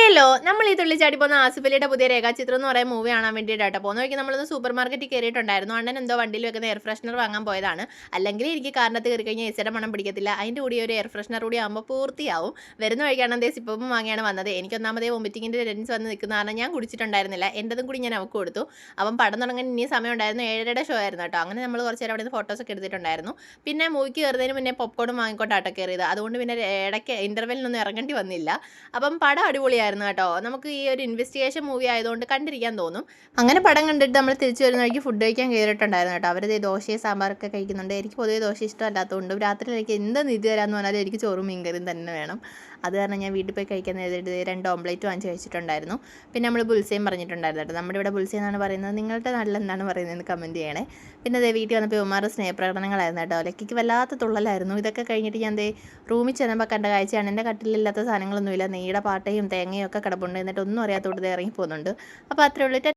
Hello, നമ്മൾ ഈ തുള്ളിച്ചാടി പോകുന്ന ആസിഫ് അലിയുടെ പുതിയ രേഖാചിത്രം എന്ന് പറയുന്ന മൂവി കാണാൻ വേണ്ടിയിട്ടാണ് പോകുന്ന വഴിക്ക് നമ്മളൊന്ന് സൂപ്പർ മാർക്കറ്റിൽ കയറിയിട്ടുണ്ടായിരുന്നു. അണ്ണൻ എന്തോ വണ്ടിയിൽ വെക്കുന്ന എയർ ഫ്രഷ്നർ വാങ്ങാൻ പോയതാണ്. അല്ലെങ്കിൽ എനിക്ക് കാറിനകത്ത് കയറി കഴിഞ്ഞാൽ എസിയുടെ മണം പിടിക്കത്തില്ല. അതിൻ്റെ കൂടി ഒരു എയർ ഫ്രഷ്നർ കൂടി ആകുമ്പോൾ പൂർത്തിയാവും. വരുന്ന വഴിക്കാണ് എന്തേ സിപ്പം വാങ്ങിയാണ് വന്നത്. എനിക്ക് ഒന്നാമതേ വൊമിറ്റിങ്ങിൻ്റെ ടെൻഡൻസ് വന്ന് നിൽക്കുന്ന കാരണം ഞാൻ കുടിച്ചിട്ടുണ്ടായിരുന്നില്ല. എൻ്റെതും കൂടി ഞാൻ അവൾക്ക് കൊടുത്തു. അപ്പം പടം തുടങ്ങാൻ ഇനി സമയം ഉണ്ടായിരുന്നു. 7:30 ഷോ ആയിരുന്നു കേട്ടോ. അങ്ങനെ നമ്മൾ കുറച്ച് നേരം അവിടെ നിന്ന് ഫോട്ടോസൊക്കെ എടുത്തിട്ടുണ്ടായിരുന്നു. പിന്നെ മൂവിക്ക് കയറുന്നതിന് മുന്നേ പോപ്കോണും വാങ്ങിക്കൊണ്ടാട്ടോ കയറിയത്. അതുകൊണ്ട് പിന്നെ ഇടയ്ക്ക് ഇൻ്റർവെല്ലിനൊന്നും ഇറങ്ങേണ്ടി വന്നില്ല. അപ്പം പടം അടിപൊളിയായിരുന്നു കേട്ടോ. നമുക്ക് ഈ ഒരു ഇൻവെസ്റ്റിഗേഷൻ മൂവി ആയതുകൊണ്ട് കണ്ടിരിക്കാൻ തോന്നും. അങ്ങനെ പടം കണ്ടിട്ട് നമ്മൾ തിരിച്ചു വരുന്ന വഴിക്ക് ഫുഡ് കഴിക്കാൻ കയറിയിട്ടുണ്ടായിരുന്നു കേട്ടോ. അവരത് ദോശയും സാമ്പാറൊക്കെ കഴിക്കുന്നുണ്ട്. എനിക്ക് പൊതുവേ ദോശ ഇഷ്ടമല്ലാത്തതുകൊണ്ടും രാത്രി എനിക്ക് എന്ത് നിധി തരാമെന്ന് പറഞ്ഞാലും എനിക്ക് ചോറും മീൻകറിയും തന്നെ വേണം. അത് കാരണം ഞാൻ വീട്ടിൽ പോയി കഴിക്കാൻ നേരിട്ട് 2 ഓംപ്ലേറ്റ് വാങ്ങിച്ച് കഴിച്ചിട്ടുണ്ടായിരുന്നു. പിന്നെ നമ്മൾ ബുൾസയും പറഞ്ഞിട്ടുണ്ടായിരുന്നു കേട്ടോ. നമ്മുടെ ഇവിടെ ബുൾസ എന്നാണ് പറയുന്നത്. നിങ്ങളുടെ നാട്ടിൽ എന്താണ് പറയുന്നതെന്ന് കമൻറ്റ് ചെയ്യണേ. പിന്നെ അതേ വീട്ടിൽ വന്നപ്പോൾ ഉമ്മാരുടെ സ്നേഹപ്രകടനങ്ങളായിരുന്നു കേട്ടോ. ലക്കിക്ക് വല്ലാത്ത തുള്ളലായിരുന്നു. ഇതൊക്കെ കഴിഞ്ഞിട്ട് ഞാൻ റൂമിൽ ചെന്നപ്പോൾ കണ്ട കാഴ്ചയാണ്. എൻ്റെ കട്ടിലില്ലാത്ത സാധനങ്ങളൊന്നുമില്ല. നെയ്യുടെ പാട്ടയും തേങ്ങയും ഒക്കെ കിടപ്പുണ്ട്. എന്നിട്ട് ഒന്നും അറിയാത്തോട്ട് ഇറങ്ങി പോകുന്നുണ്ട്. അപ്പോൾ അത്രേ ഉള്ളൂ.